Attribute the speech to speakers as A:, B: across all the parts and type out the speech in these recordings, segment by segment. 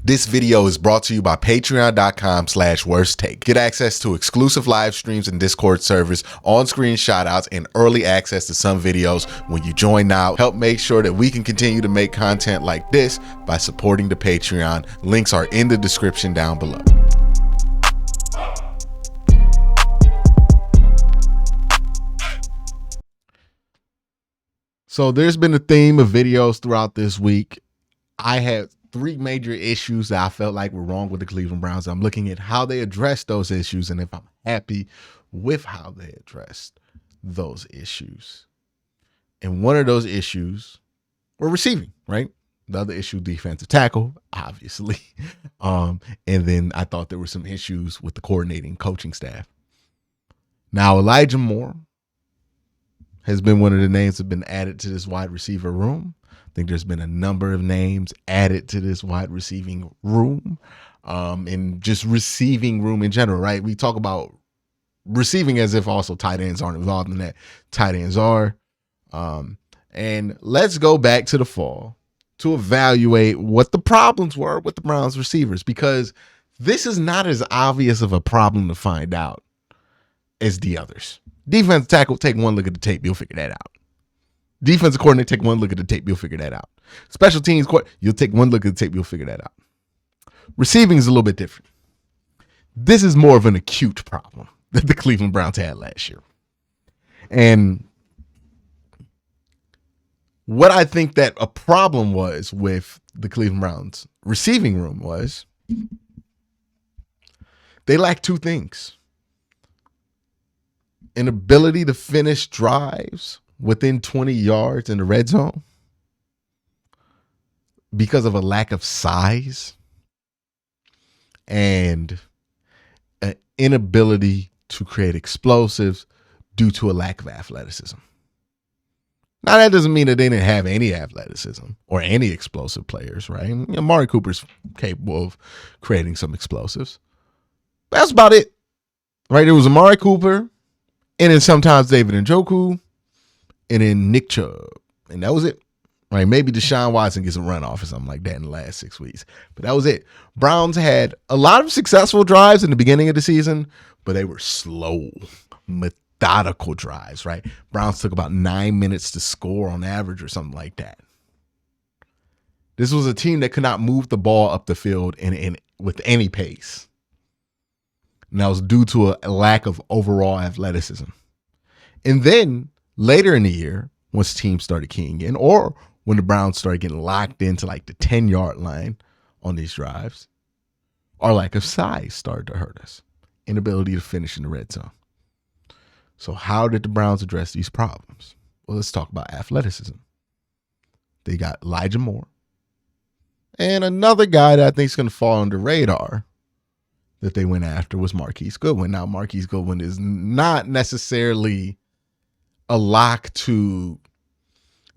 A: This video is brought to you by patreon.com/worsttake. Get access to exclusive live streams and Discord servers, on-screen shoutouts, and early access to some videos when you join now. Help make sure that we can continue to make content like this by supporting the Patreon. Links are in the description down below. So there's been a theme of videos throughout this week. I had three major issues that I felt like were wrong with the Cleveland Browns. I'm looking at how they addressed those issues and if I'm happy with how they addressed those issues. And one of those issues were receiving, right? The other issue, defensive tackle, obviously. And then I thought there were some issues with the coordinating coaching staff. Now, Elijah Moore has been one of the names that have been added to this wide receiver room. I think there's been a number of names added to this wide receiving room, and just receiving room in general, right? We talk about receiving as if also tight ends aren't involved in that. Tight ends are. And let's go back to the fall to evaluate what the problems were with the Browns receivers, because this is not as obvious of a problem to find out as the others. Defensive tackle, take one look at the tape, you'll figure that out. Defensive coordinator, take one look at the tape, you'll figure that out. Special teams court, you'll take one look at the tape, you'll figure that out. Receiving is a little bit different. This is more of an acute problem that the Cleveland Browns had last year. And what I think that a problem was with the Cleveland Browns receiving room was they lacked two things: an ability to finish drives within 20 yards in the red zone because of a lack of size, and an inability to create explosives due to a lack of athleticism. Now, that doesn't mean that they didn't have any athleticism or any explosive players, right? Amari Cooper's capable of creating some explosives. That's about it, right? There was Amari Cooper, and then sometimes David Njoku, and then Nick Chubb. And that was it. Right? Maybe Deshaun Watson gets a runoff or something like that in the last 6 weeks. But that was it. Browns had a lot of successful drives in the beginning of the season, but they were slow, methodical drives, right? Browns took about 9 minutes to score on average or something like that. This was a team that could not move the ball up the field with any pace. And that was due to a lack of overall athleticism. And then later in the year, once teams started keying in, or when the Browns started getting locked into like the 10-yard line on these drives, our lack of size started to hurt us. Inability to finish in the red zone. So how did the Browns address these problems? Well, let's talk about athleticism. They got Elijah Moore. And another guy that I think is going to fall under the radar that they went after was Marquise Goodwin. Now, Marquise Goodwin is not necessarily a lock to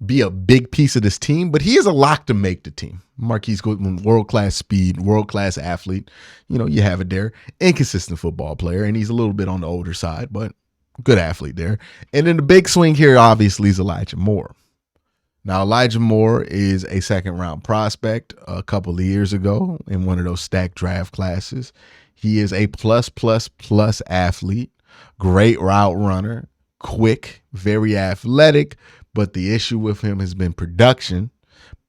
A: be a big piece of this team, but he is a lock to make the team. Marquise Goodwin, world-class speed, world-class athlete. You have it there. Inconsistent football player, and he's a little bit on the older side, but good athlete there. And then the big swing here, obviously, is Elijah Moore. Now, Elijah Moore is a second-round prospect a couple of years ago in one of those stacked draft classes. He is a plus athlete, great route runner, quick, very athletic, but the issue with him has been production,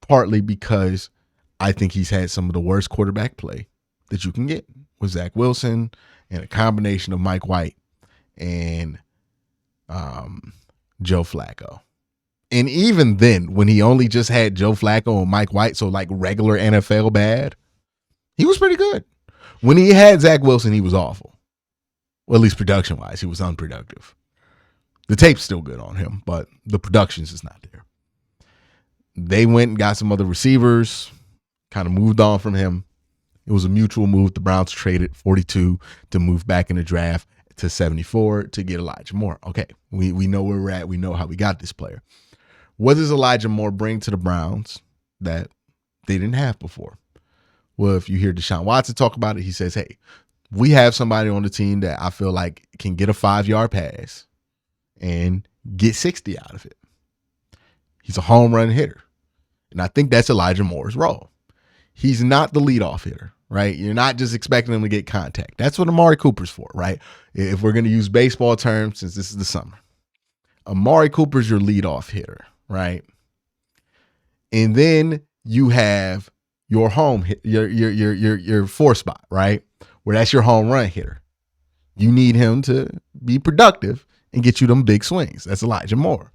A: partly because I think he's had some of the worst quarterback play that you can get with Zach Wilson and a combination of Mike White and Joe Flacco. And even then, when he only just had Joe Flacco and Mike White, so like regular NFL bad, he was pretty good. When he had Zach Wilson, he was awful. Well, at least production-wise, he was unproductive. The tape's still good on him, but the production's just not there. They went and got some other receivers, kind of moved on from him. It was a mutual move. The Browns traded 42 to move back in the draft to 74 to get Elijah Moore. Okay, we know where we're at. We know how we got this player. What does Elijah Moore bring to the Browns that they didn't have before? Well, if you hear Deshaun Watson talk about it, he says, hey, we have somebody on the team that I feel like can get a 5-yard pass and get 60 out of it. He's a home run hitter. And I think that's Elijah Moore's role. He's not the leadoff hitter, right? You're not just expecting him to get contact. That's what Amari Cooper's for, right? If we're going to use baseball terms, since this is the summer, Amari Cooper's your leadoff hitter, right? And then you have your home hit, your 4 spot, right? Where that's your home run hitter. You need him to be productive and get you them big swings. That's Elijah Moore.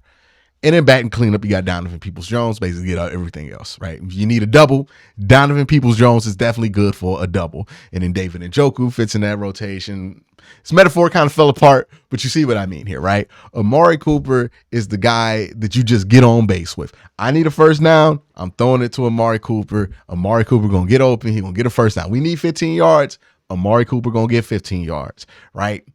A: And then batting cleanup, you got Donovan Peoples-Jones, basically get out everything else, right? If you need a double, Donovan Peoples-Jones is definitely good for a double. And then David Njoku fits in that rotation. His metaphor kind of fell apart, but you see what I mean here, right? Amari Cooper is the guy that you just get on base with. I need a first down. I'm throwing it to Amari Cooper. Amari Cooper going to get open. He's going to get a first down. We need 15 yards. Amari Cooper going to get 15 yards, right?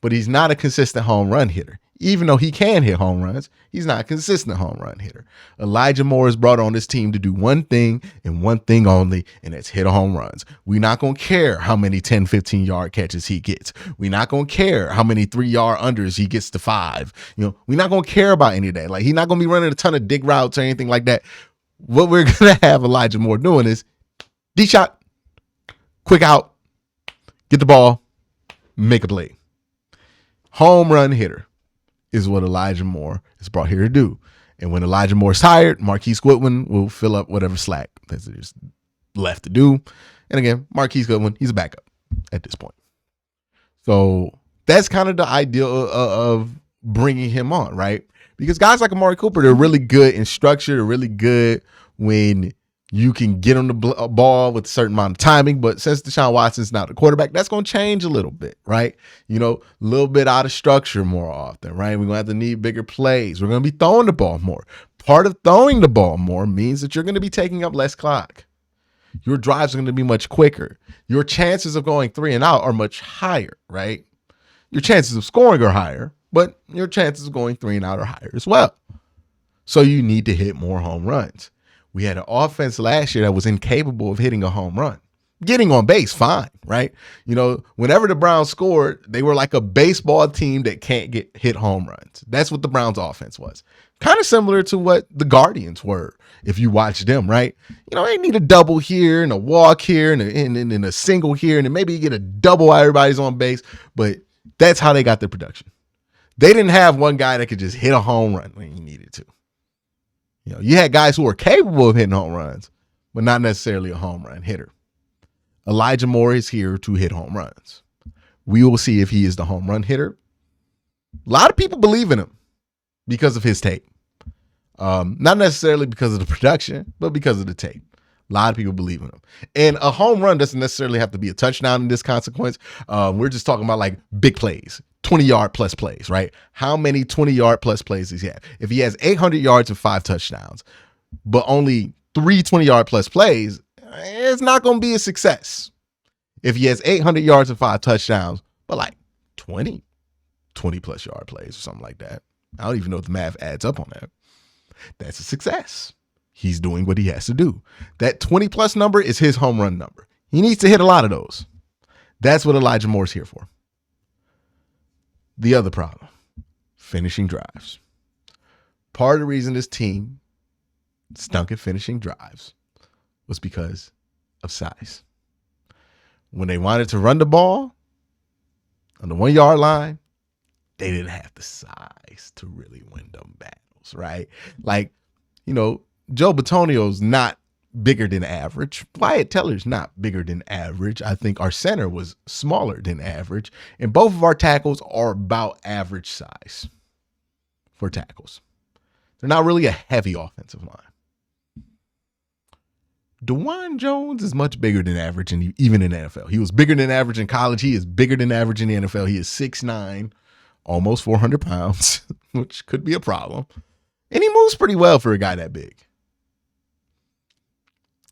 A: But he's not a consistent home run hitter. Even though he can hit home runs, he's not a consistent home run hitter. Elijah Moore is brought on this team to do one thing and one thing only, and that's hit home runs. We're not going to care how many 10, 15-yard catches he gets. We're not going to care how many 3-yard unders he gets to 5. We're not going to care about any of that. Like, he's not going to be running a ton of dig routes or anything like that. What we're going to have Elijah Moore doing is D-shot, quick out, get the ball, make a play. Home run hitter is what Elijah Moore is brought here to do. And when Elijah Moore is tired, Marquise Goodwin will fill up whatever slack that's just left to do. And again, Marquise Goodwin, he's a backup at this point. So that's kind of the idea of bringing him on, right? Because guys like Amari Cooper, they're really good in structure. They're really good when you can get on the ball with a certain amount of timing. But since Deshaun Watson's not the quarterback, that's going to change a little bit, right? A little bit out of structure more often, right? We're going to have to need bigger plays. We're going to be throwing the ball more. Part of throwing the ball more means that you're going to be taking up less clock. Your drives are going to be much quicker. Your chances of going 3 and out are much higher, right? Your chances of scoring are higher, but your chances of going 3 and out are higher as well. So you need to hit more home runs. We had an offense last year that was incapable of hitting a home run. Getting on base, fine, right? Whenever the Browns scored, they were like a baseball team that can't hit home runs. That's what the Browns offense was. Kind of similar to what the Guardians were, if you watch them, right? They need a double here and a walk here and a single here, and then maybe you get a double while everybody's on base. But that's how they got their production. They didn't have one guy that could just hit a home run when he needed to. You had guys who were capable of hitting home runs, but not necessarily a home run hitter. Elijah Moore is here to hit home runs. We will see if he is the home run hitter. A lot of people believe in him because of his tape. Not necessarily because of the production, but because of the tape. A lot of people believe in him. And a home run doesn't necessarily have to be a touchdown in this consequence. We're just talking about like big plays. 20-yard plus plays, right? How many 20-yard plus plays does he have? If he has 800 yards and 5 touchdowns, but only 3 20-yard plus plays, it's not going to be a success. If he has 800 yards and 5 touchdowns, but like 20 plus yard plays or something like that, I don't even know if the math adds up on that. That's a success. He's doing what he has to do. That 20 plus number is his home run number. He needs to hit a lot of those. That's what Elijah Moore's here for. The other problem, finishing drives. Part of the reason this team stunk at finishing drives was because of size. When they wanted to run the ball on the 1-yard line, they didn't have the size to really win them battles, right? Like, Joe Bitonio's not bigger than average. Wyatt Teller's not bigger than average. I think our center was smaller than average. And both of our tackles are about average size for tackles. They're not really a heavy offensive line. DeJuan Jones is much bigger than average, even in the NFL. He was bigger than average in college. He is bigger than average in the NFL. He is 6'9", almost 400 pounds, which could be a problem. And he moves pretty well for a guy that big.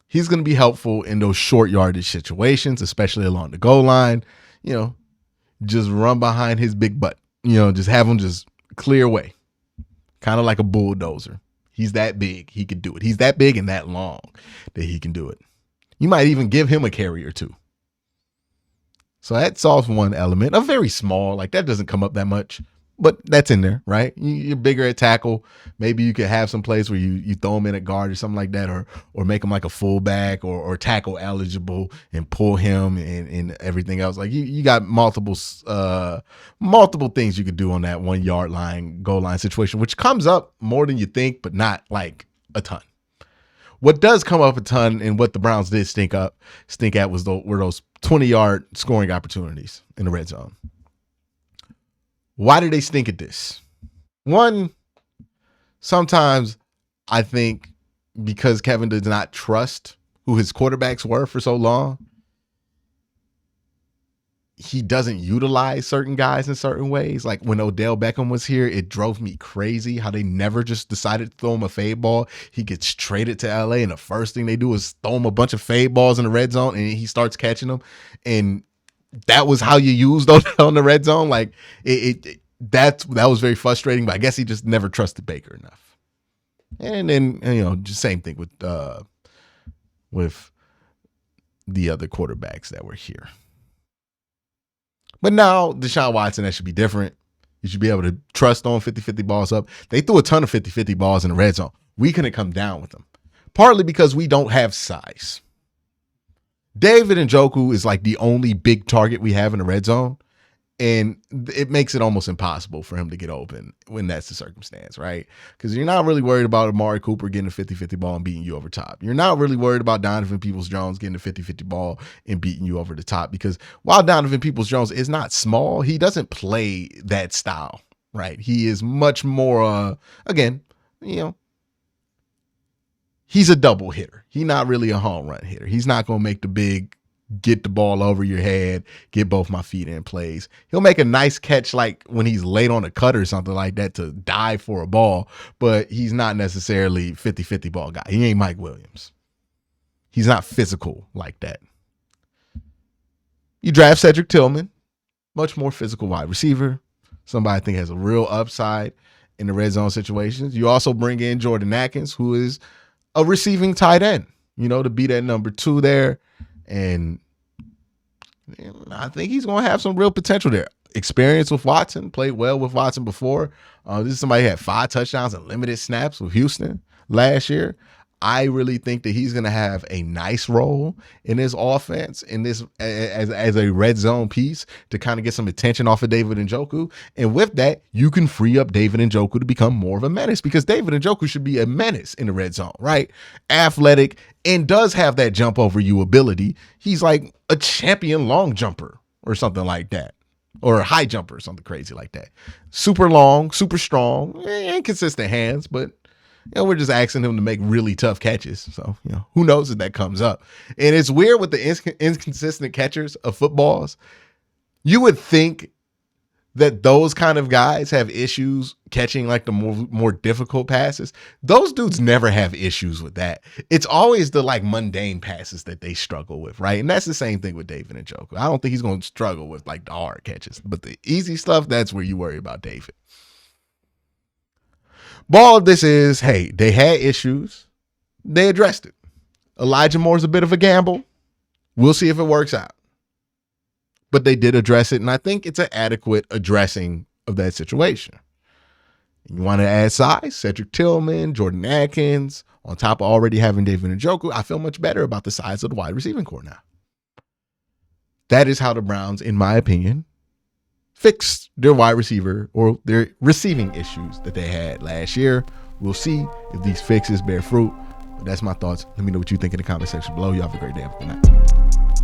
A: He's going to be helpful in those short yardage situations, especially along the goal line. Just run behind his big butt. Just have him just clear away. Kind of like a bulldozer. He's that big. He can do it. He's that big and that long that he can do it. You might even give him a carry or two. So that solves one element. A very small, like that doesn't come up that much, but that's in there, right? You're bigger at tackle. Maybe you could have some plays where you throw him in at guard or something like that, or make him like a fullback or tackle eligible and pull him and everything else. Like you got multiple things you could do on that 1 yard line, goal line situation, which comes up more than you think, but not like a ton. What does come up a ton and what the Browns did stink at were those 20-yard scoring opportunities in the red zone. Why did they stink at this? One, sometimes I think because Kevin does not trust who his quarterbacks were for so long, he doesn't utilize certain guys in certain ways. Like when Odell Beckham was here, it drove me crazy how they never just decided to throw him a fade ball. He gets traded to LA and the first thing they do is throw him a bunch of fade balls in the red zone and he starts catching them. And that was how you used Odell in the red zone. Like that was very frustrating, but I guess he just never trusted Baker enough. And then, just same thing with the other quarterbacks that were here. But now, Deshaun Watson, that should be different. You should be able to trust on 50-50 balls up. They threw a ton of 50-50 balls in the red zone. We couldn't come down with them. Partly because we don't have size. David Njoku is like the only big target we have in the red zone. And it makes it almost impossible for him to get open when that's the circumstance, right? Because you're not really worried about Amari Cooper getting a 50-50 ball and beating you over top. You're not really worried about Donovan Peoples-Jones getting a 50-50 ball and beating you over the top. Because while Donovan Peoples-Jones is not small, he doesn't play that style, right? He is much more, he's a double hitter. He's not really a home run hitter. He's not going to make the big get the ball over your head, get both my feet in plays. He'll make a nice catch like when he's late on a cut or something like that to dive for a ball, but he's not necessarily 50-50 ball guy. He ain't Mike Williams. He's not physical like that. You draft Cedric Tillman, much more physical wide receiver, somebody I think has a real upside in the red zone situations. You also bring in Jordan Atkins, who is a receiving tight end, to be that number 2 there. And I think he's going to have some real potential there. Experience with Watson, played well with Watson before. This is somebody who had 5 touchdowns and limited snaps with Houston last year. I really think that he's going to have a nice role in this offense, in this as a red zone piece to kind of get some attention off of David Njoku. And with that, you can free up David Njoku to become more of a menace because David Njoku should be a menace in the red zone, right? Athletic and does have that jump over you ability. He's like a champion long jumper or something like that. Or a high jumper or something crazy like that. Super long, super strong, inconsistent hands, but we're just asking him to make really tough catches. So, who knows if that comes up. And it's weird with the inconsistent catchers of footballs. You would think that those kind of guys have issues catching like the more difficult passes. Those dudes never have issues with that. It's always the like mundane passes that they struggle with, right? And that's the same thing with David Njoku. I don't think he's going to struggle with like the hard catches, but the easy stuff, that's where you worry about David. Ball of this is, hey, they had issues. They addressed it. Elijah Moore's a bit of a gamble. We'll see if it works out. But they did address it, and I think it's an adequate addressing of that situation. You want to add size, Cedric Tillman, Jordan Atkins, on top of already having David Njoku, I feel much better about the size of the wide receiving core now. That is how the Browns, in my opinion, fix their wide receiver or their receiving issues that they had last year. We'll see if these fixes bear fruit. But that's my thoughts. Let me know what you think in the comment section below. You have a great day. Have a good night.